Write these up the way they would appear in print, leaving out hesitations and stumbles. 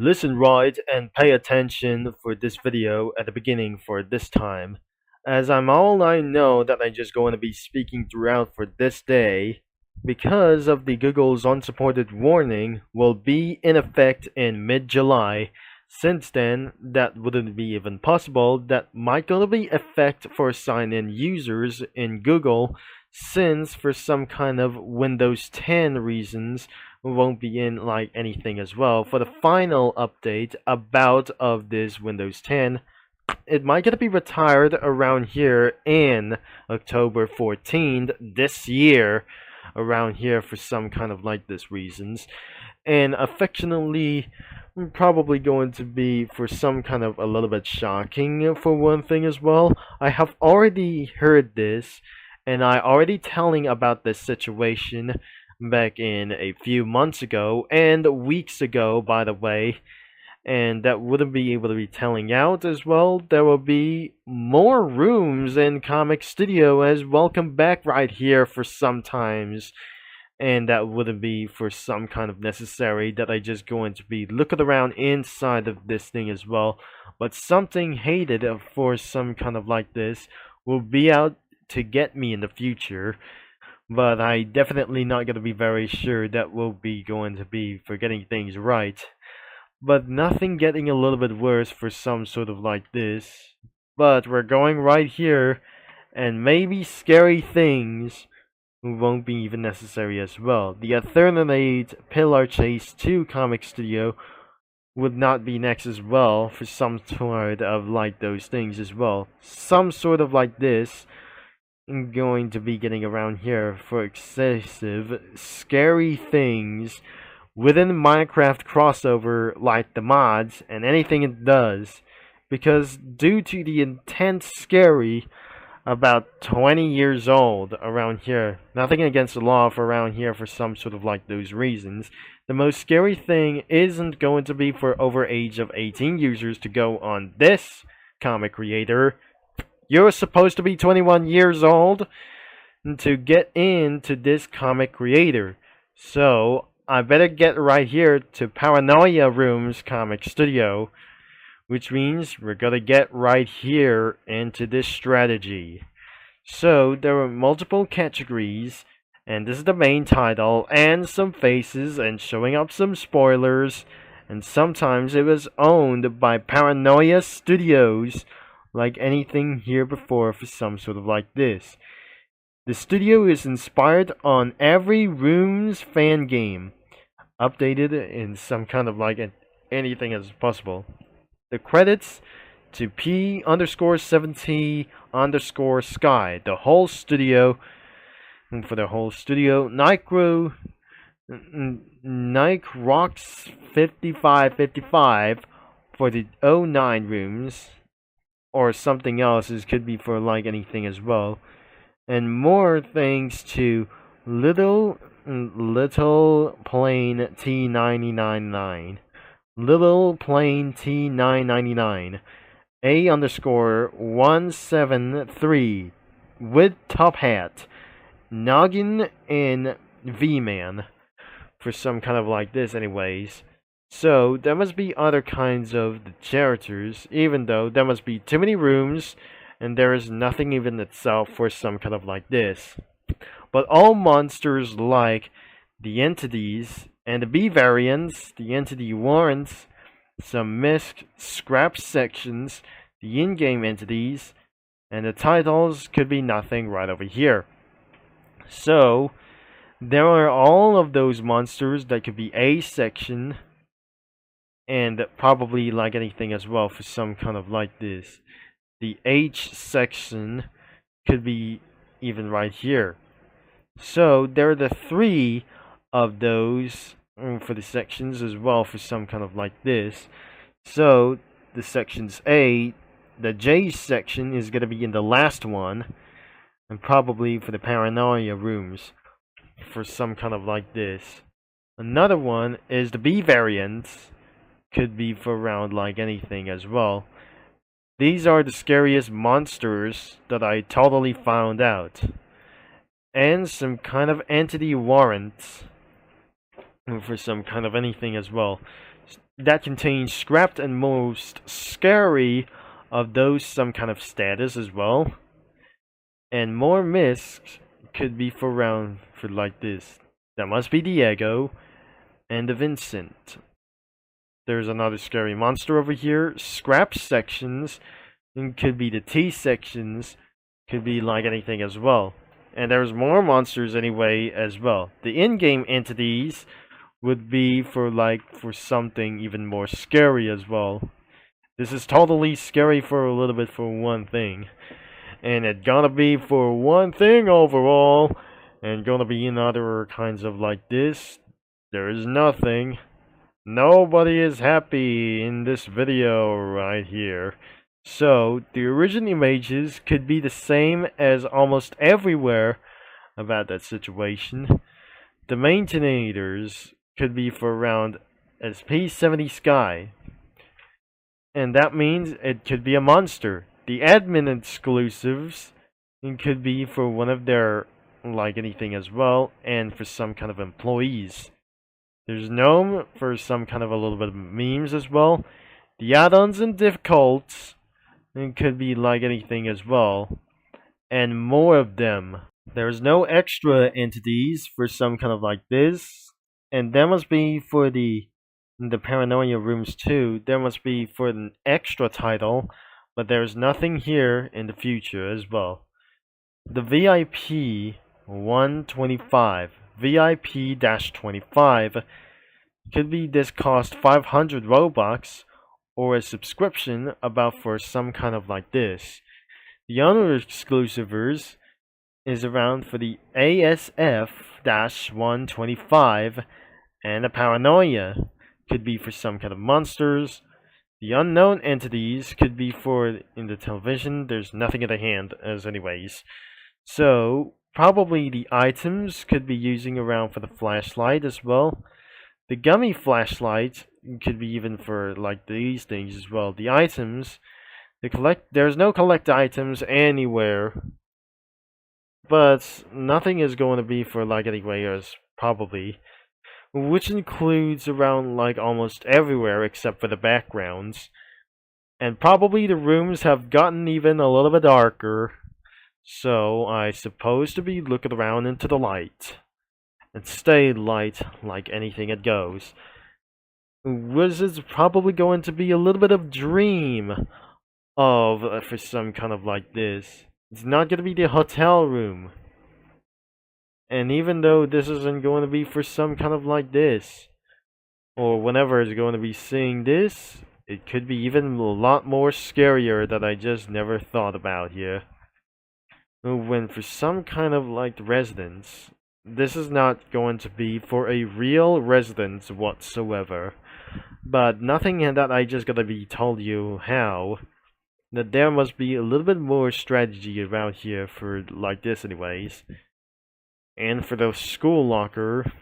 Listen right and pay attention for this video at the beginning for this time, as I know that I'm just going to be speaking throughout for this day, because of the Google's unsupported warning will be in effect in mid-July. Since then, that wouldn't be even possible. That might gonna be effect for sign-in users in Google, since for some kind of Windows 10 reasons won't be in like anything as well. For the final update about of this Windows 10, it might gonna be retired around here in October 14th this year, around here for some kind of like this reasons, and affectionately probably going to be for some kind of a little bit shocking for one thing as well. I have already heard this, and I already telling about this situation back in a few months ago and weeks ago, by the way, and that wouldn't be able to be telling out as well. There will be more rooms in Comic Studio as welcome back right here for sometimes, and that wouldn't be for some kind of necessary that I just going to be looking around inside of this thing as well. But something hated for some kind of like this will be out to get me in the future, but I definitely not going to be very sure that will be going to be for getting things right. But nothing getting a little bit worse for some sort of like this. But we're going right here, and maybe scary things won't be even necessary as well. The Eternate Pillar Chase 2 Comic Studio would not be next as well for some sort of like those things as well. Some sort of like this going to be getting around here for excessive scary things within Minecraft crossover, like the mods and anything it does, because due to the intense scary about 20 years old around here, nothing against the law for around here for some sort of like those reasons, the most scary thing isn't going to be for over age of 18 users to go on this comic creator. You're supposed to be 21 years old to get into this comic creator. So I better get right here to Paranoia Rooms Comic Studio, which means we're gonna get right here into this strategy. So there are multiple categories, and this is the main title, and some faces, and showing up some spoilers, and sometimes it was owned by Paranoia Studios, like anything here before for some sort of like this. The studio is inspired on every Rooms fan game, updated in some kind of like anything as possible. The credits to P_70_Sky, the whole studio, and for the whole studio, Nike Rocks 5555 for the '09 rooms, or something else. It could be for like anything as well, and more thanks to Little Plain T999, Little Plain T999, A_173 with top hat, Noggin, and V-Man for some kind of like this anyways. So there must be other kinds of the characters, even though there must be too many rooms and there is nothing even itself for some kind of like this. But all monsters like the entities and the B variants, the entity warrants, some misc scrap sections, the in-game entities, and the titles could be nothing right over here. So there are all of those monsters that could be A section, and probably like anything as well for some kind of like this. The H section could be even right here. So there are the three of those for the sections as well for some kind of like this. So the sections A, the J section is going to be in the last one, and probably for the Paranoia rooms for some kind of like this. Another one is the B variants, could be for around like anything as well. These are the scariest monsters that I totally found out. And some kind of entity warrants for some kind of anything as well. that contains scrapped and most scary of those some kind of status as well. And more miscs could be for round for like this. That must be Diego and the Vincent. There's another scary monster over here. Scrap sections, and could be the T sections, could be like anything as well. And there's more monsters anyway as well. The in-game entities would be for something even more scary as well. This is totally scary for a little bit for one thing. And it's gonna be for one thing overall. And gonna be in other kinds of like this. There is nothing. Nobody is happy in this video right here. So, the original images could be the same as almost everywhere about that situation. The maintainers could be for around SP70 Sky. And that means it could be a monster. The admin exclusives could be for one of their, like anything as well, and for some kind of employees. There's Gnome for some kind of a little bit of memes as well. The add-ons and difficults could be like anything as well. And more of them. There's no extra entities for some kind of like this. And there must be for the Paranoia Rooms 2. There must be for an extra title. But there's nothing here in the future as well. The VIP 125. VIP-25 could be this cost 500 Robux or a subscription about for some kind of like this. The other exclusivers is around for the ASF-125 and the Paranoia could be for some kind of monsters. The unknown entities could be for in the television. There's nothing in the hand as anyways. So probably the items could be using around for the flashlight as well. The gummy flashlight could be even for like these things as well. The items, there's no collect items anywhere. But nothing is going to be for like anywhere probably. Which includes around like almost everywhere except for the backgrounds. And probably the rooms have gotten even a little bit darker. So I suppose to be looking around into the light. And stay light like anything it goes. Was it probably going to be a little bit of dream of for some kind of like this. It's not going to be the hotel room. And even though this isn't going to be for some kind of like this, or whenever it's going to be seeing this, it could be even a lot more scarier that I just never thought about here. When for some kind of like residence, this is not going to be for a real residence whatsoever. But nothing that I just gotta be told you how. That there must be a little bit more strategy around here for like this anyways. And for the school locker,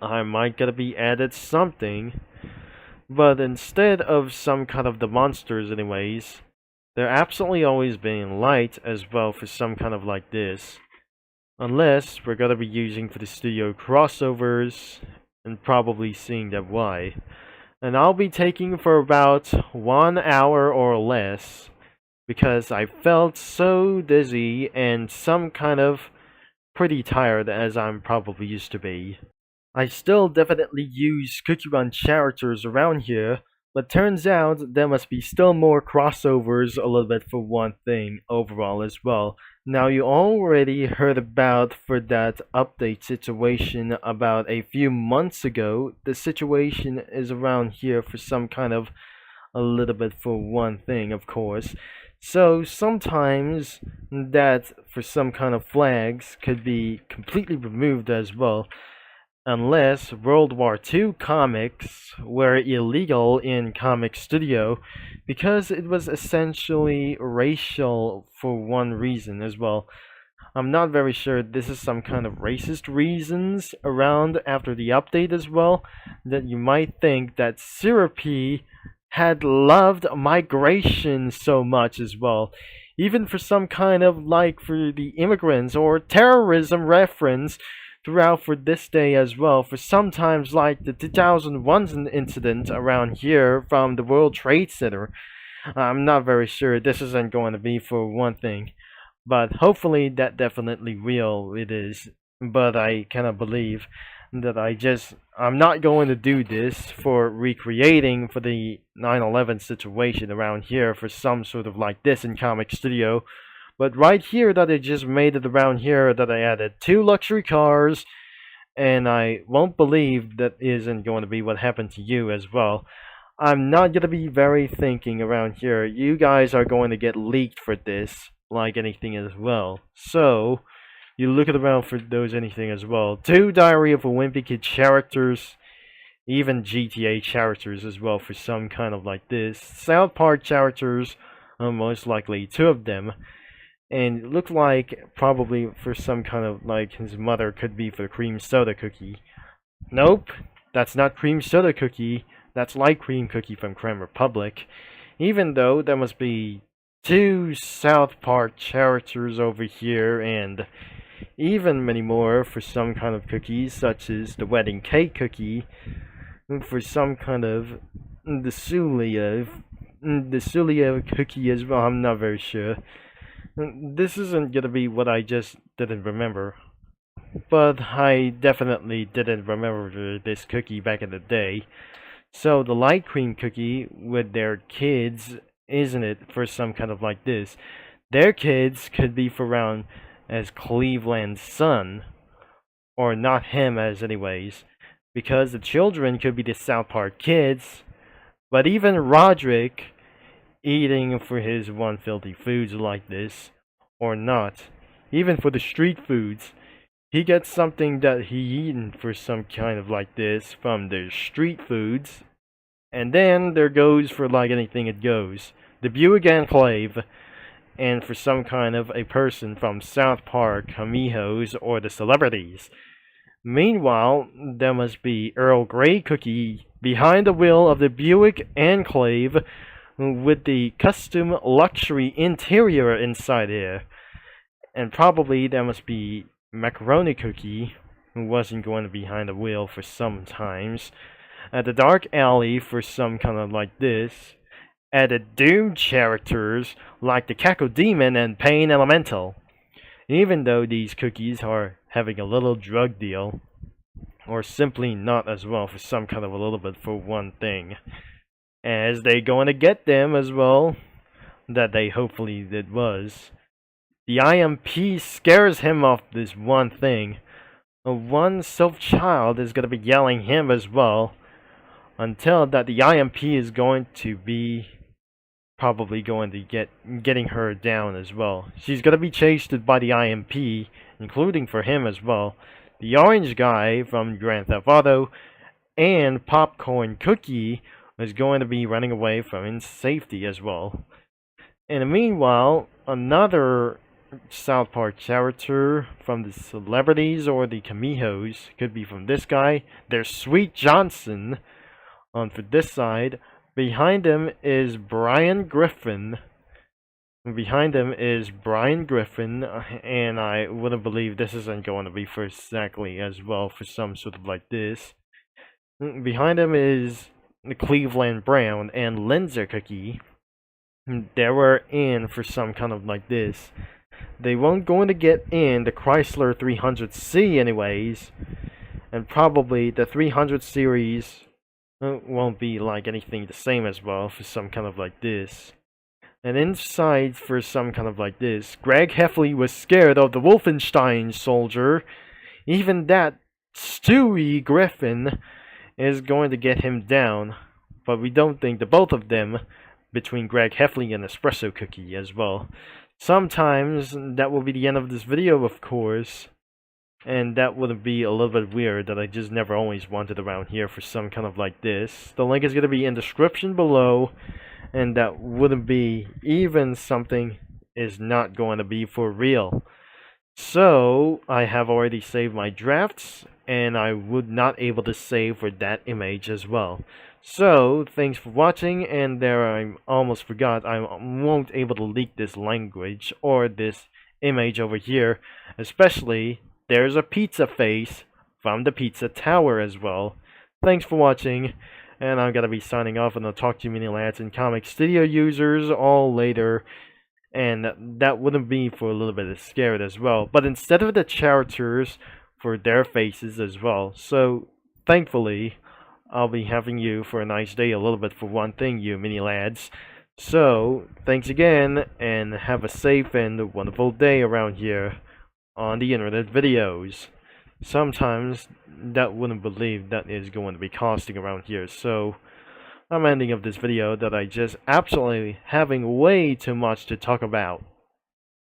I might gotta be added something. But instead of some kind of the monsters anyways, they're absolutely always being light as well for some kind of like this. Unless we're gonna be using for the studio crossovers and probably seeing that why. And I'll be taking for about 1 hour or less because I felt so dizzy and some kind of pretty tired as I'm probably used to be. I still definitely use Cookie Run characters around here, but turns out there must be still more crossovers a little bit for one thing overall as well. Now you already heard about for that update situation about a few months ago. The situation is around here for some kind of a little bit for one thing, of course. So sometimes that for some kind of flags could be completely removed as well. Unless World War II comics were illegal in Comic Studio because it was essentially racial for one reason as well. I'm not very sure this is some kind of racist reasons around after the update as well, that you might think that Syrupy had loved migration so much as well. Even for some kind of like for the immigrants or terrorism reference, throughout for this day as well, for sometimes like the 2001 incident around here from the World Trade Center. I'm not very sure. This isn't going to be for one thing, but hopefully that definitely real it is. But I cannot believe that I'm not going to do this for recreating for the 9/11 situation around here for some sort of like this in Comic Studio. But right here that I just made it around here that I added 2 luxury cars, and I won't believe that isn't going to be what happened to you as well. I'm not going to be very thinking around here. You guys are going to get leaked for this, like anything as well. So, you look around for those anything as well. 2 Diary of a Wimpy Kid characters, even GTA characters as well for some kind of like this. South Park characters, most likely 2 of them. And it looked like probably for some kind of like his mother could be for cream soda cookie. Nope, that's not cream soda cookie. That's light cream cookie from Creme Republic. Even though there must be 2 South Park characters over here and even many more for some kind of cookies, such as the wedding cake cookie, for some kind of the Sulia cookie as well. I'm not very sure. This isn't gonna be what I just didn't remember, but I definitely didn't remember this cookie back in the day. So the light cream cookie with their kids, isn't it, for some kind of like this? Their kids could be for around as Cleveland's son, or not him as anyways, because the children could be the South Park kids, but even Roderick eating for his one filthy foods like this, or not, even for the street foods, he gets something that he eaten for some kind of like this from the street foods, and then there goes for like anything it goes. The Buick Enclave, and for some kind of a person from South Park, Amigos, or the celebrities. Meanwhile, there must be Earl Grey cookie behind the wheel of the Buick Enclave with the custom luxury interior inside there. And probably there must be Macaroni Cookie, who wasn't going to be behind the wheel for some times. At the dark alley for some kind of like this. Added Doom characters like the Cackle Demon and Pain Elemental. Even though these cookies are having a little drug deal, or simply not as well for some kind of a little bit for one thing. As they going to get them as well, that they hopefully did was. The IMP scares him off this one thing. One self-child is going to be yelling him as well, until that the IMP is going to be probably going to getting her down as well. She's going to be chased by the IMP, including for him as well. The orange guy from Grand Theft Auto and Popcorn Cookie is going to be running away from in safety as well. And meanwhile, another South Park character from the celebrities or the Camijos could be from this guy. There's Sweet Johnson on for this side. Behind him is Brian Griffin. Behind him is Brian Griffin, and I wouldn't believe this isn't going to be for exactly as well for some sort of like this. Behind him is the Cleveland Brown and Linzer Cookie. They were in for some kind of like this. They won't going to get in the Chrysler 300C anyways, and probably the 300 series won't be like anything the same as well for some kind of like this. And inside for some kind of like this, Greg Heffley was scared of the Wolfenstein soldier. Even that Stewie Griffin is going to get him down, but we don't think the both of them, between Greg Heffley and Espresso Cookie as well. Sometimes that will be the end of this video, of course, and that would be a little bit weird that I just never always wanted around here for some kind of like this. The link is going to be in the description below, and that wouldn't be even something is not going to be for real. So I have already saved my drafts, and I would not able to save for that image as well. So thanks for watching, and there I almost forgot I won't able to leak this language or this image over here, especially there's a pizza face from the pizza tower as well. Thanks for watching, and I'm gonna be signing off, and I'll talk to you mini lads and comic studio users all later. And that wouldn't be for a little bit of scared as well, but instead of the characters for their faces as well. So thankfully I'll be having you for a nice day a little bit for one thing, you mini lads. So thanks again, and have a safe and wonderful day around here on the internet videos. Sometimes that wouldn't believe that is going to be costing around here. So I'm ending of this video that I just absolutely having way too much to talk about.